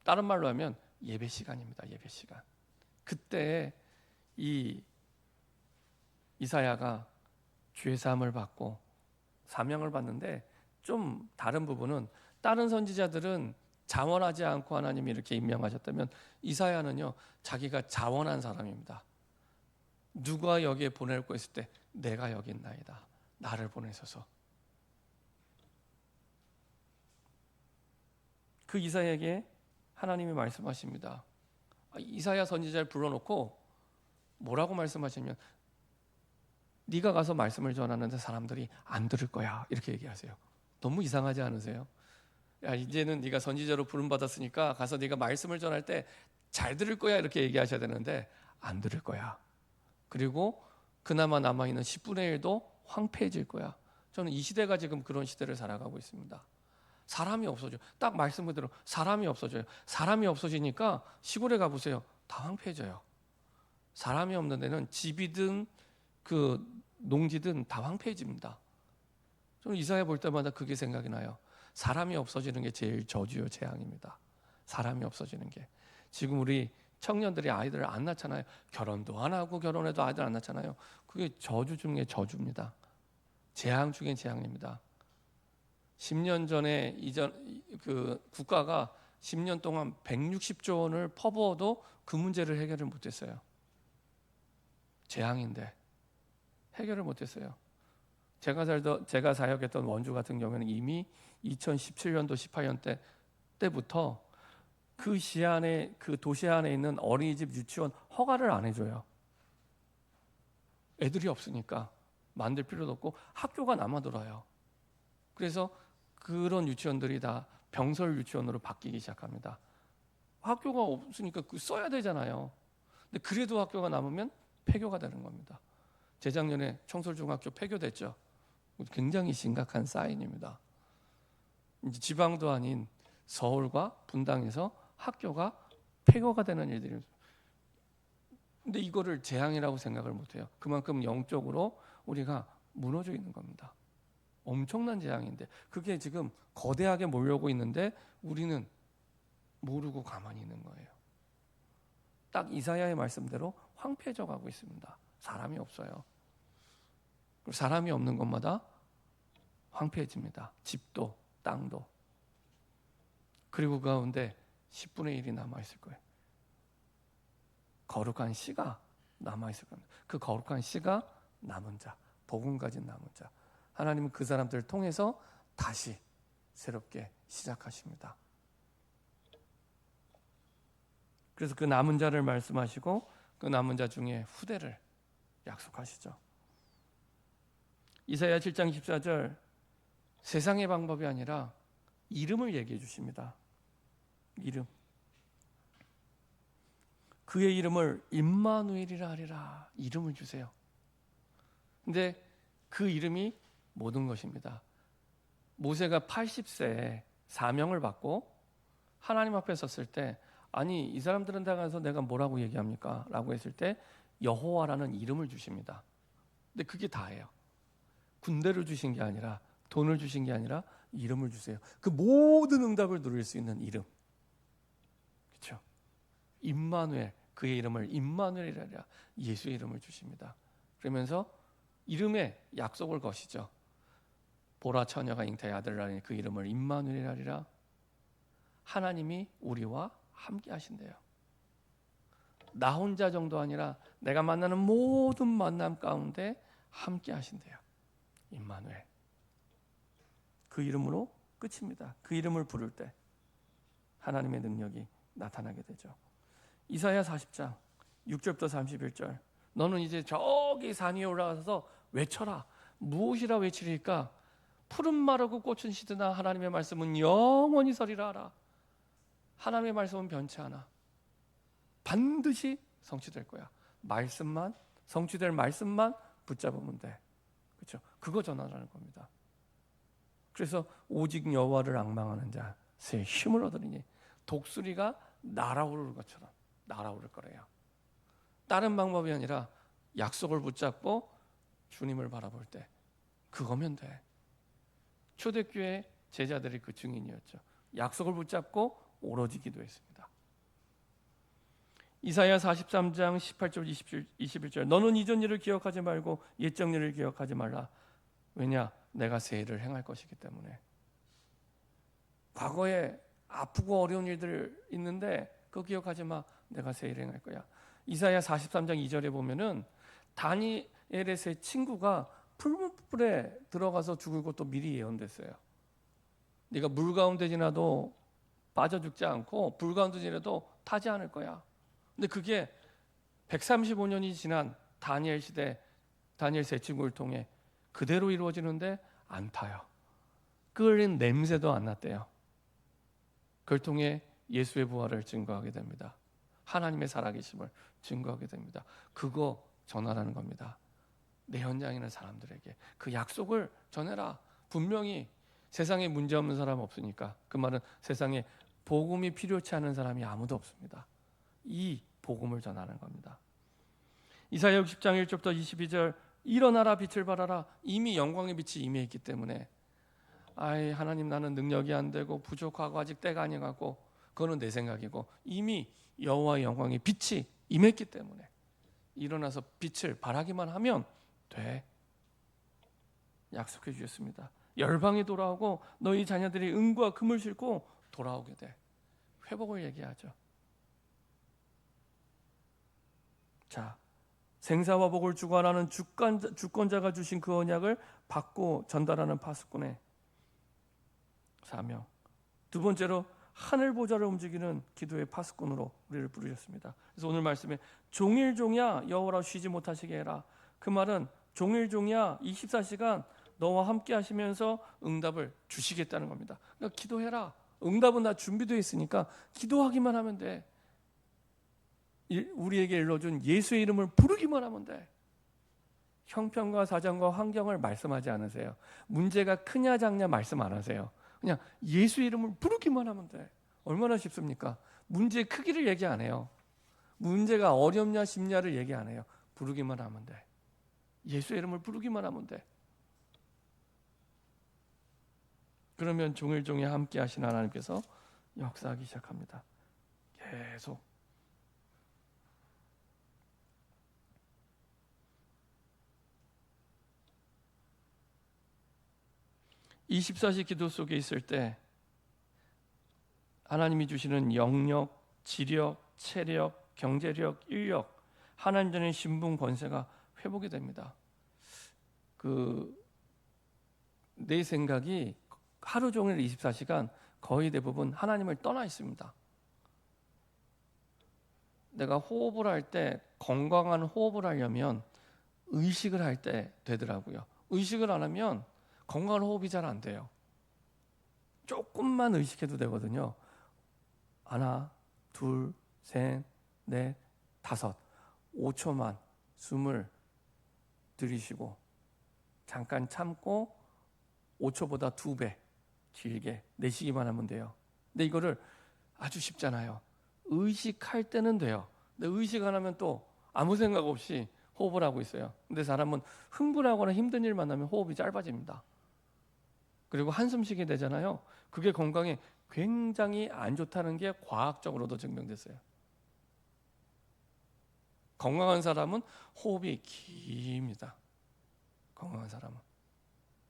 다른 말로 하면 예배 시간입니다. 예배 시간. 그때 이 이사야가 죄 사함을 받고 사명을 받는데 좀 다른 부분은 다른 선지자들은 자원하지 않고 하나님이 이렇게 임명하셨다면 이사야는요 자기가 자원한 사람입니다. 누가 여기에 보낼고 했을 때 내가 여기 있나이다. 나를 보내소서. 그 이사야에게 하나님이 말씀하십니다. 이사야 선지자를 불러놓고 뭐라고 말씀하시냐면 네가 가서 말씀을 전하는데 사람들이 안 들을 거야 이렇게 얘기하세요. 너무 이상하지 않으세요? 야, 이제는 네가 선지자로 부름받았으니까 가서 네가 말씀을 전할 때 잘 들을 거야 이렇게 얘기하셔야 되는데 안 들을 거야. 그리고 그나마 남아있는 10분의 1도 황폐해질 거야. 저는 이 시대가 지금 그런 시대를 살아가고 있습니다. 사람이 없어져요. 딱 말씀 그대로 사람이 없어져요. 사람이 없어지니까 시골에 가보세요. 다 황폐해져요. 사람이 없는 데는 집이든 그 농지든 다 황폐해집니다. 저는 이사야 볼 때마다 그게 생각이 나요. 사람이 없어지는 게 제일 저주요 재앙입니다. 사람이 없어지는 게. 지금 우리 청년들이 아이들을 안 낳잖아요. 결혼도 안 하고 결혼해도 아이들 안 낳잖아요. 그게 저주 중에 저주입니다. 재앙 중에 재앙입니다. 10년 전에 그 국가가 10년 동안 160조 원을 퍼부어도 그 문제를 해결을 못했어요. 재앙인데 해결을 못했어요. 제가 사역했던 원주 같은 경우에는 이미 2017년도 18년 때부터 그 시안에 그 도시 안에 있는 어린이집 유치원 허가를 안 해줘요. 애들이 없으니까 만들 필요도 없고 학교가 남아돌아요. 그래서 그런 유치원들이 다 병설 유치원으로 바뀌기 시작합니다. 학교가 없으니까 써야 되잖아요. 근데 그래도 학교가 남으면 폐교가 되는 겁니다. 재작년에 청솔중학교 폐교됐죠. 굉장히 심각한 사인입니다. 이제 지방도 아닌 서울과 분당에서 학교가 폐교가 되는 일들이. 근데 이거를 재앙이라고 생각을 못해요. 그만큼 영적으로 우리가 무너져 있는 겁니다. 엄청난 재앙인데 그게 지금 거대하게 몰려오고 있는데 우리는 모르고 가만히 있는 거예요. 딱 이사야의 말씀대로 황폐해져 가고 있습니다. 사람이 없어요. 사람이 없는 것마다 황폐해집니다. 집도 땅도. 그리고 그 가운데 10분의 1이 남아있을 거예요. 거룩한 씨가 남아있을 겁니다. 그 거룩한 씨가 남은 자, 복음 가진 남은 자. 하나님은 그 사람들을 통해서 다시 새롭게 시작하십니다. 그래서 그 남은 자를 말씀하시고 그 남은 자 중에 후대를 약속하시죠. 이사야 7장 14절, 세상의 방법이 아니라 이름을 얘기해 주십니다. 이름. 그의 이름을 임마누엘이라 하리라. 이름을 주세요. 근데 그 이름이 모든 것입니다. 모세가 80세에 사명을 받고 하나님 앞에 섰을 때, 아니 이 사람들은 다 가서 내가 뭐라고 얘기합니까? 라고 했을 때 여호와라는 이름을 주십니다. 근데 그게 다예요. 군대를 주신 게 아니라, 돈을 주신 게 아니라 이름을 주세요. 그 모든 응답을 누릴 수 있는 이름. 그렇죠? 임마누엘, 그의 이름을 임마누엘이라, 예수의 이름을 주십니다. 그러면서 이름에 약속을 거시죠. 보라 처녀가 잉태의 아들을 낳으니 그 이름을 임마누엘이라. 하나님이 우리와 함께 하신대요. 나 혼자 정도 아니라 내가 만나는 모든 만남 가운데 함께 하신대요. 임마누엘. 그 이름으로 끝입니다. 그 이름을 부를 때 하나님의 능력이 나타나게 되죠. 이사야 40장 6절부터 31절. 너는 이제 저기 산 위에 올라가서 외쳐라. 무엇이라 외치리까? 푸른 마르고 꽃은 시드나 하나님의 말씀은 영원히 서리라 하라. 하나님의 말씀은 변치 않아. 반드시 성취될 거야. 말씀만, 성취될 말씀만 붙잡으면 돼. 그렇죠? 그거 전하라는 겁니다. 그래서 오직 여호와를 앙망하는 자 새 힘을 얻으리니 독수리가 날아오를 것처럼 날아오를 거래요. 다른 방법이 아니라 약속을 붙잡고 주님을 바라볼 때 그거면 돼. 초대교회 제자들이 그 증인이었죠. 약속을 붙잡고 오로지 기도했습니다. 이사야 43장 18절 21절. 너는 이전 일을 기억하지 말고 옛적 일을 기억하지 말라. 왜냐? 내가 새 일을 행할 것이기 때문에. 과거에 아프고 어려운 일들 있는데 그거 기억하지 마. 내가 새 일을 행할 거야. 이사야 43장 2절에 보면은 다니엘의 세 친구가 풀무불에 들어가서 죽을 것도 미리 예언됐어요. 네가 물 가운데 지나도 빠져 죽지 않고 불 가운데 지나도 타지 않을 거야. 근데 그게 135년이 지난 다니엘 시대 다니엘 세 친구를 통해 그대로 이루어지는데 안 타요. 끓인 냄새도 안 났대요. 그걸 통해 예수의 부활을 증거하게 됩니다. 하나님의 살아계심을 증거하게 됩니다. 그거 전하라는 겁니다. 내 현장에 있는 사람들에게 그 약속을 전해라. 분명히 세상에 문제 없는 사람 없으니까. 그 말은 세상에 복음이 필요치 않은 사람이 아무도 없습니다. 이 복음을 전하는 겁니다. 이사야 60장 1절부터 22절. 일어나라 빛을 발하라. 이미 영광의 빛이 임해 있기 때문에 아이 하나님 나는 능력이 안 되고 부족하고 아직 때가 아니가고 그거는 내 생각이고 이미 여호와의 영광의 빛이 임했기 때문에 일어나서 빛을 발하기만 하면 돼. 약속해 주셨습니다. 열방이 돌아오고 너희 자녀들이 은과 금을 싣고 돌아오게 돼. 회복을 얘기하죠. 자, 생사와 복을 주관하는 주권자가 주신 그 언약을 받고 전달하는 파수꾼의 사명. 두 번째로 하늘 보좌를 움직이는 기도의 파수꾼으로 우리를 부르셨습니다. 그래서 오늘 말씀에 종일종야 여호와라 쉬지 못하시게 해라. 그 말은 종일종야 24시간 너와 함께 하시면서 응답을 주시겠다는 겁니다. 그러니까 기도해라. 응답은 다 준비되어 있으니까 기도하기만 하면 돼. 우리에게 일러준 예수의 이름을 부르기만 하면 돼. 형편과 사정과 환경을 말씀하지 않으세요. 문제가 크냐 작냐 말씀 안 하세요. 그냥 예수의 이름을 부르기만 하면 돼. 얼마나 쉽습니까? 문제의 크기를 얘기 안 해요. 문제가 어렵냐 쉽냐를 얘기 안 해요. 부르기만 하면 돼. 예수의 이름을 부르기만 하면 돼. 그러면 종일종일 함께 하신 하나님께서 역사하기 시작합니다. 계속. 24시 기도 속에 있을 때 하나님이 주시는 영력, 지력, 체력, 경제력, 인력, 하나님 전에 신분 권세가 회복이 됩니다. 내 생각이 하루 종일 24시간 거의 대부분 하나님을 떠나 있습니다. 내가 호흡을 할 때 건강한 호흡을 하려면 의식을 할 때 되더라고요. 의식을 안 하면 건강한 호흡이 잘 안 돼요. 조금만 의식해도 되거든요. 하나, 둘, 셋, 넷, 다섯, 5초만 숨을 들이쉬고 잠깐 참고 5초보다 2배 길게 내쉬기만 하면 돼요. 근데 이거를 아주 쉽잖아요. 의식할 때는 돼요. 근데 의식 안 하면 또 아무 생각 없이 호흡을 하고 있어요. 근데 사람은 흥분하거나 힘든 일 만나면 호흡이 짧아집니다. 그리고 한숨 쉬게 되잖아요. 그게 건강에 굉장히 안 좋다는 게 과학적으로도 증명됐어요. 건강한 사람은 호흡이 깁니다. 건강한 사람은.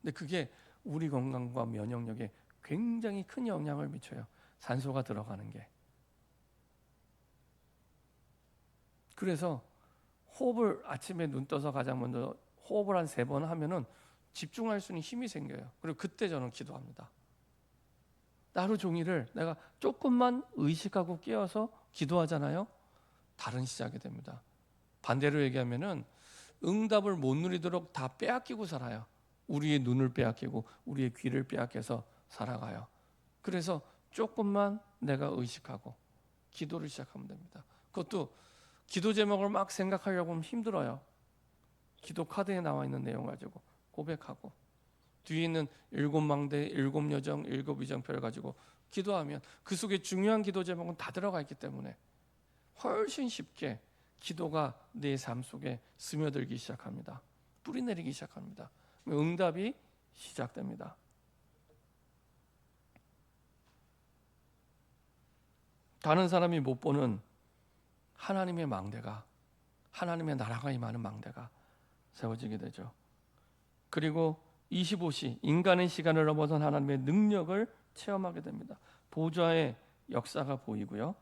근데 그게 우리 건강과 면역력에 굉장히 큰 영향을 미쳐요. 산소가 들어가는 게. 그래서 호흡을 아침에 눈 떠서 가장 먼저 호흡을 한 3번 하면은 집중할 수 있는 힘이 생겨요. 그리고 그때 저는 기도합니다. 하루 종일을 내가 조금만 의식하고 깨어서 기도하잖아요. 다른 시작이 됩니다. 반대로 얘기하면은 응답을 못 누리도록 다 빼앗기고 살아요. 우리의 눈을 빼앗기고 우리의 귀를 빼앗겨서 살아가요. 그래서 조금만 내가 의식하고 기도를 시작하면 됩니다. 그것도 기도 제목을 막 생각하려고 하면 힘들어요. 기도 카드에 나와 있는 내용 가지고 고백하고 뒤에 있는 7망대, 7여정, 7위정표를 가지고 기도하면 그 속에 중요한 기도 제목은 다 들어가 있기 때문에 훨씬 쉽게 기도가 내 삶 속에 스며들기 시작합니다. 뿌리내리기 시작합니다. 응답이 시작됩니다. 다른 사람이 못 보는 하나님의 망대가, 하나님의 나라가 임하는 망대가 세워지게 되죠. 그리고 25시, 인간의 시간을 넘어선 하나님의 능력을 체험하게 됩니다. 보좌의 역사가 보이고요.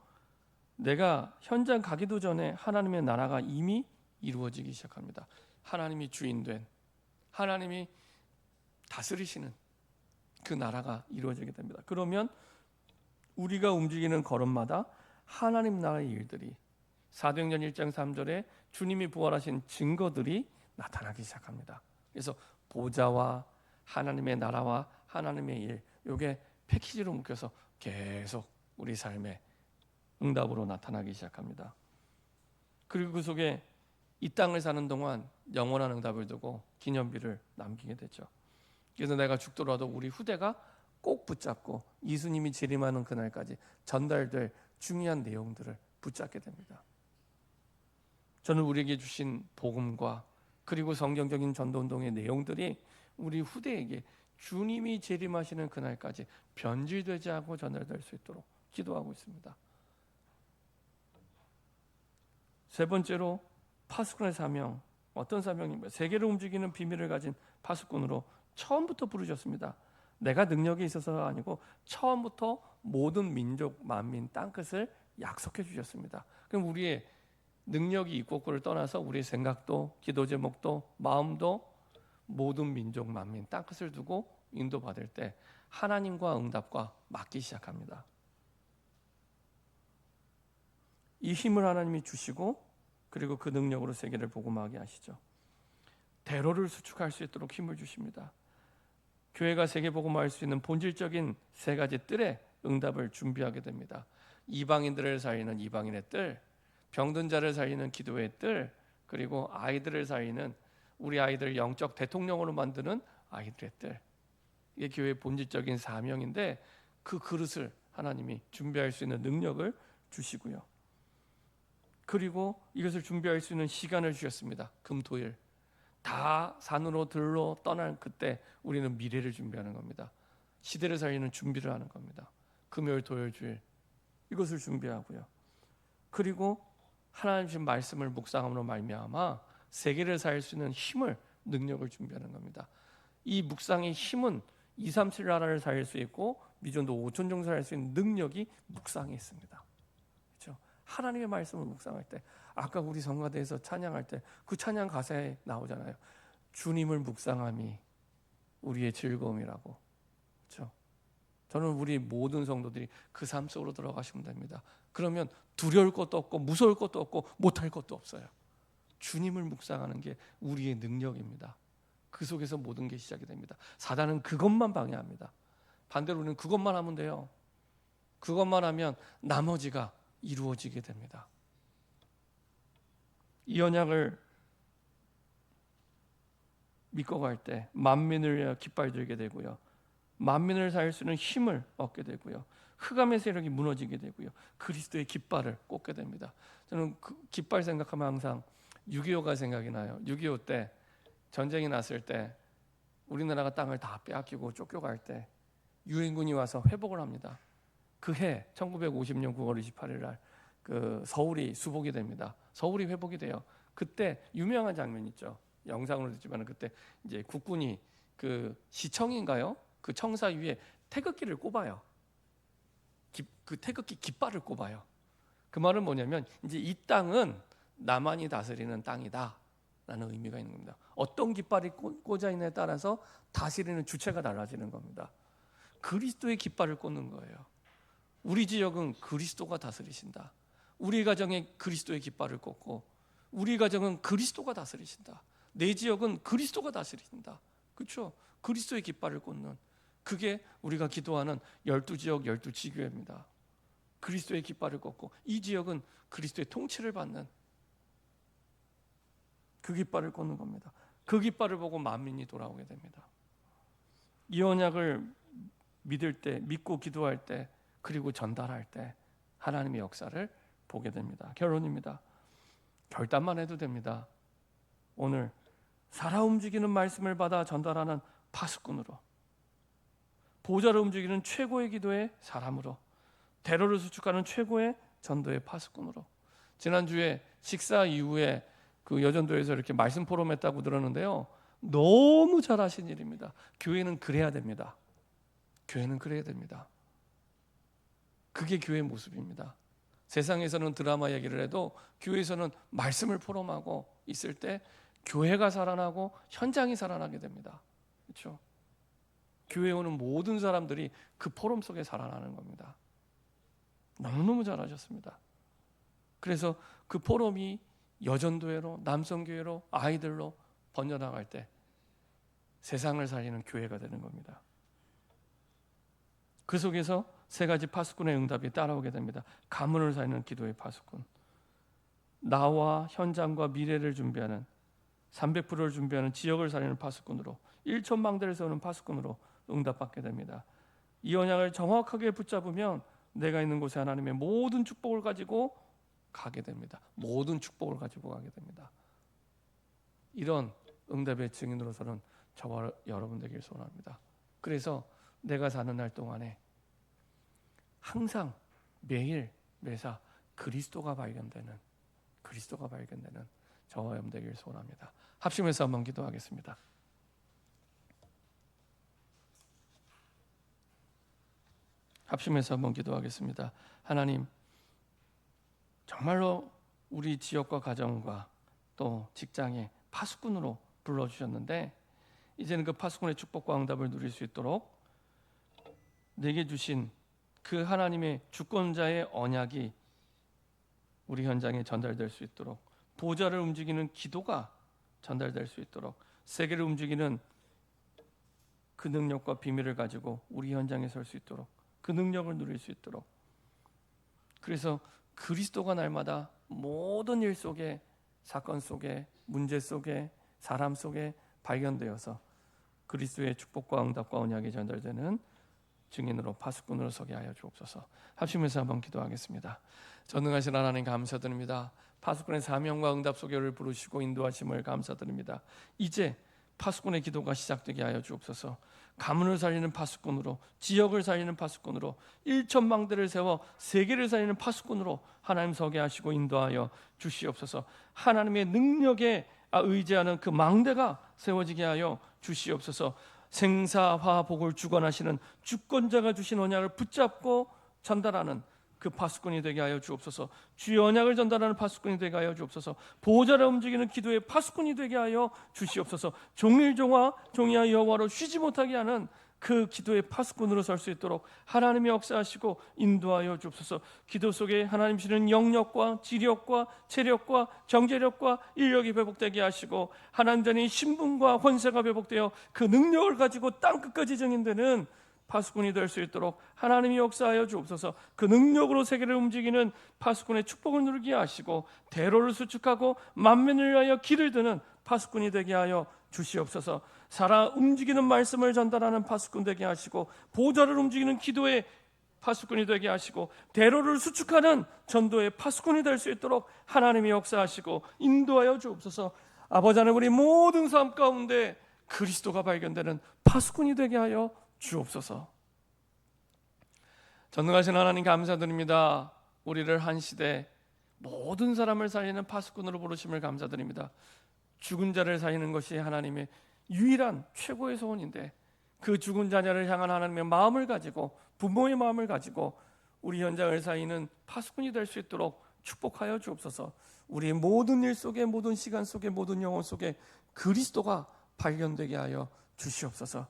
내가 현장 가기도 전에 하나님의 나라가 이미 이루어지기 시작합니다. 하나님이 주인된, 하나님이 다스리시는 그 나라가 이루어지게 됩니다. 그러면 우리가 움직이는 걸음마다 하나님 나라의 일들이, 사도행전 1장 3절에 주님이 부활하신 증거들이 나타나기 시작합니다. 그래서 보좌와 하나님의 나라와 하나님의 일, 이게 패키지로 묶여서 계속 우리 삶에 응답으로 나타나기 시작합니다. 그리고 그 속에 이 땅을 사는 동안 영원한 응답을 두고 기념비를 남기게 되죠. 그래서 내가 죽더라도 우리 후대가 꼭 붙잡고 예수님이 재림하는 그날까지 전달될 중요한 내용들을 붙잡게 됩니다. 저는 우리에게 주신 복음과 그리고 성경적인 전도운동의 내용들이 우리 후대에게 주님이 재림하시는 그날까지 변질되지 않고 전달될 수 있도록 기도하고 있습니다. 세 번째로 파수꾼의 사명. 어떤 사명입니까? 세계를 움직이는 비밀을 가진 파수꾼으로 처음부터 부르셨습니다. 내가 능력이 있어서가 아니고 처음부터 모든 민족, 만민, 땅끝을 약속해 주셨습니다. 그럼 우리의 능력이 있고 없고를 떠나서 우리의 생각도, 기도 제목도, 마음도 모든 민족, 만민, 땅끝을 두고 인도받을 때 하나님과 응답과 맞기 시작합니다. 이 힘을 하나님이 주시고 그리고 그 능력으로 세계를 복음하게 하시죠. 대로를 수축할 수 있도록 힘을 주십니다. 교회가 세계 복음화할 수 있는 본질적인 3가지 뜰의 응답을 준비하게 됩니다. 이방인들을 살리는 이방인의 뜰, 병든 자를 살리는 기도의 뜰, 그리고 아이들을 살리는 우리 아이들 영적 대통령으로 만드는 아이들의 뜰. 이게 교회의 본질적인 사명인데 그 그릇을 하나님이 준비할 수 있는 능력을 주시고요. 그리고 이것을 준비할 수 있는 시간을 주셨습니다. 금, 토, 일. 다 산으로 들로 떠난 그때 우리는 미래를 준비하는 겁니다. 시대를 살리는 준비를 하는 겁니다. 금요일, 토요일, 주일 이것을 준비하고요. 그리고 하나님 주신 말씀을 묵상함으로 말미암아 세계를 살릴 수 있는 힘을, 능력을 준비하는 겁니다. 이 묵상의 힘은 237 나라를 살릴 수 있고 미전도 5천 정도 살릴 수 있는 능력이 묵상에 있습니다. 그렇죠? 하나님의 말씀을 묵상할 때, 아까 우리 성가대에서 찬양할 때 그 찬양 가사에 나오잖아요. 주님을 묵상함이 우리의 즐거움이라고. 그렇죠? 저는 우리 모든 성도들이 그 삶 속으로 들어가시면 됩니다. 그러면 두려울 것도 없고 무서울 것도 없고 못할 것도 없어요. 주님을 묵상하는 게 우리의 능력입니다. 그 속에서 모든 게 시작이 됩니다. 사단은 그것만 방해합니다. 반대로 우리는 그것만 하면 돼요. 그것만 하면 나머지가 이루어지게 됩니다. 이 언약을 믿고 갈 때 만민을 위하여 깃발 들게 되고요. 만민을 살릴 수 있는 힘을 얻게 되고요. 흑암의 세력이 무너지게 되고요. 그리스도의 깃발을 꽂게 됩니다. 저는 그 깃발 생각하면 항상 6.25가 생각이 나요. 6.25 때 전쟁이 났을 때 우리나라가 땅을 다 빼앗기고 쫓겨갈 때 유엔군이 와서 회복을 합니다. 그 해 1950년 9월 28일 날 그 서울이 수복이 됩니다. 서울이 회복이 돼요. 그때 유명한 장면 있죠. 영상으로 듣지만 그때 이제 국군이 그 시청인가요? 그 청사 위에 태극기를 꼽아요. 그 태극기 깃발을 꼽아요. 그 말은 뭐냐면 이제 이 땅은 나만이 다스리는 땅이다 라는 의미가 있는 겁니다. 어떤 깃발이 꽂아 있느냐에 따라서 다스리는 주체가 달라지는 겁니다. 그리스도의 깃발을 꽂는 거예요. 우리 지역은 그리스도가 다스리신다. 우리 가정에 그리스도의 깃발을 꽂고 우리 가정은 그리스도가 다스리신다. 내 지역은 그리스도가 다스리신다. 그렇죠? 그리스도의 깃발을 꽂는, 그게 우리가 기도하는 12지역 12지교회입니다. 그리스도의 깃발을 꽂고 이 지역은 그리스도의 통치를 받는 그 깃발을 꽂는 겁니다. 그 깃발을 보고 만민이 돌아오게 됩니다. 이 언약을 믿을 때, 믿고 기도할 때, 그리고 전달할 때 하나님의 역사를 보게 됩니다. 결론입니다. 결단만 해도 됩니다. 오늘 살아 움직이는 말씀을 받아 전달하는 파수꾼으로, 보좌를 움직이는 최고의 기도의 사람으로, 대로를 수축하는 최고의 전도의 파수꾼으로. 지난주에 식사 이후에 그 여전도에서 이렇게 말씀 포럼했다고 들었는데요. 너무 잘하신 일입니다. 교회는 그래야 됩니다. 교회는 그래야 됩니다. 그게 교회의 모습입니다. 세상에서는 드라마 얘기를 해도 교회에서는 말씀을 포럼하고 있을 때 교회가 살아나고 현장이 살아나게 됩니다. 그렇죠? 교회에 오는 모든 사람들이 그 포럼 속에 살아나는 겁니다. 너무너무 잘하셨습니다. 그래서 그 포럼이 여전도회로, 남성교회로, 아이들로 번져나갈 때 세상을 살리는 교회가 되는 겁니다. 그 속에서 세 가지 파수꾼의 응답이 따라오게 됩니다. 가문을 살리는 기도의 파수꾼, 나와 현장과 미래를 준비하는 300%를 준비하는 지역을 살리는 파수꾼으로, 1천망대를 세우는 파수꾼으로 응답받게 됩니다. 이 언약을 정확하게 붙잡으면 내가 있는 곳에 하나님의 모든 축복을 가지고 가게 됩니다. 모든 축복을 가지고 가게 됩니다. 이런 응답의 증인으로서는 저와 여러분 되길 소원합니다. 그래서 내가 사는 날 동안에 항상 매일 매사 그리스도가 발견되는 저와 여러분 되길 소원합니다. 합심해서 한번 기도하겠습니다. 합심해서 한번 기도하겠습니다. 하나님, 정말로 우리 지역과 가정과 또 직장에 파수꾼으로 불러주셨는데 이제는 그 파수꾼의 축복과 응답을 누릴 수 있도록 내게 주신 그 하나님의 주권자의 언약이 우리 현장에 전달될 수 있도록, 보좌를 움직이는 기도가 전달될 수 있도록, 세계를 움직이는 그 능력과 비밀을 가지고 우리 현장에 설 수 있도록, 그 능력을 누릴 수 있도록, 그래서 그리스도가 날마다 모든 일 속에, 사건 속에, 문제 속에, 사람 속에 발견되어서 그리스도의 축복과 응답과 언약이 전달되는 증인으로, 파수꾼으로 서게 하여 주옵소서. 합심해서 한번 기도하겠습니다. 전능하신 하나님 감사드립니다. 파수꾼의 사명과 응답 속에 우리를 부르시고 인도하심을 감사드립니다. 이제 파수꾼의 기도가 시작되게 하여 주옵소서. 가문을 살리는 파수꾼으로, 지역을 살리는 파수꾼으로, 1천망대를 세워 세계를 살리는 파수꾼으로 하나님 서게 하시고 인도하여 주시옵소서. 하나님의 능력에 의지하는 그 망대가 세워지게 하여 주시옵소서. 생사화복을 주관하시는 주권자가 주신 언약을 붙잡고 전달하는 그 파수꾼이 되게 하여 주옵소서. 주의 언약을 전달하는 파수꾼이 되게 하여 주옵소서. 보호자를 움직이는 기도의 파수꾼이 되게 하여 주시옵소서. 종일종화 종이와 여호와로 쉬지 못하게 하는 그 기도의 파수꾼으로 설 수 있도록 하나님이 역사하시고 인도하여 주옵소서. 기도 속에 하나님 주시는 영력과 지력과 체력과 경제력과 인력이 회복되게 하시고 하나님 전에 신분과 권세가 회복되어 그 능력을 가지고 땅끝까지 증인되는 파수꾼이 될 수 있도록 하나님이 역사하여 주옵소서. 그 능력으로 세계를 움직이는 파수꾼의 축복을 누리게 하시고 대로를 수축하고 만민을 위하여 길을 드는 파수꾼이 되게 하여 주시옵소서. 살아 움직이는 말씀을 전달하는 파수꾼 되게 하시고 보좌를 움직이는 기도의 파수꾼이 되게 하시고 대로를 수축하는 전도의 파수꾼이 될 수 있도록 하나님이 역사하시고 인도하여 주옵소서. 아버지 하나님, 우리 모든 삶 가운데 그리스도가 발견되는 파수꾼이 되게 하여 주옵소서. 전능하신 하나님 감사드립니다. 우리를 한 시대 모든 사람을 살리는 파수꾼으로 부르심을 감사드립니다. 죽은 자를 살리는 것이 하나님의 유일한 최고의 소원인데 그 죽은 자녀를 향한 하나님의 마음을 가지고 부모의 마음을 가지고 우리 현장을 살리는 파수꾼이 될 수 있도록 축복하여 주옵소서. 우리의 모든 일 속에, 모든 시간 속에, 모든 영혼 속에 그리스도가 발견되게 하여 주시옵소서.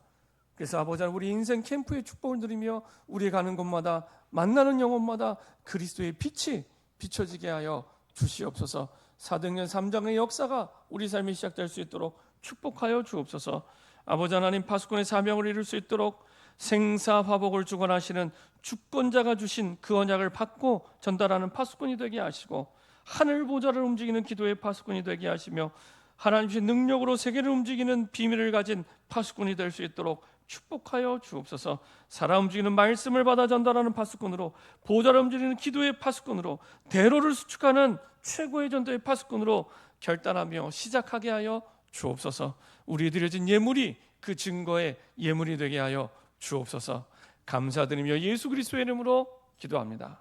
그래서 아버지 하나님, 우리 인생 캠프의 축복을 누리며 우리 가는 곳마다 만나는 영혼마다 그리스도의 빛이 비춰지게 하여 주시옵소서. 사도행전 3장의 역사가 우리 삶이 시작될 수 있도록 축복하여 주옵소서. 아버지 하나님, 파수꾼의 사명을 이룰 수 있도록 생사화복을 주관하시는 주권자가 주신 그 언약을 받고 전달하는 파수꾼이 되게 하시고 하늘 보좌를 움직이는 기도의 파수꾼이 되게 하시며 하나님의 능력으로 세계를 움직이는 비밀을 가진 파수꾼이 될 수 있도록 축복하여 주옵소서. 살아 움직이는 말씀을 받아 전달하는 파수꾼으로, 보좌를 움직이는 기도의 파수꾼으로, 대로를 수축하는 최고의 전도의 파수꾼으로 결단하며 시작하게 하여 주옵소서. 우리에 드려진 예물이 그 증거의 예물이 되게 하여 주옵소서. 감사드리며 예수 그리스도의 이름으로 기도합니다.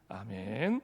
아멘.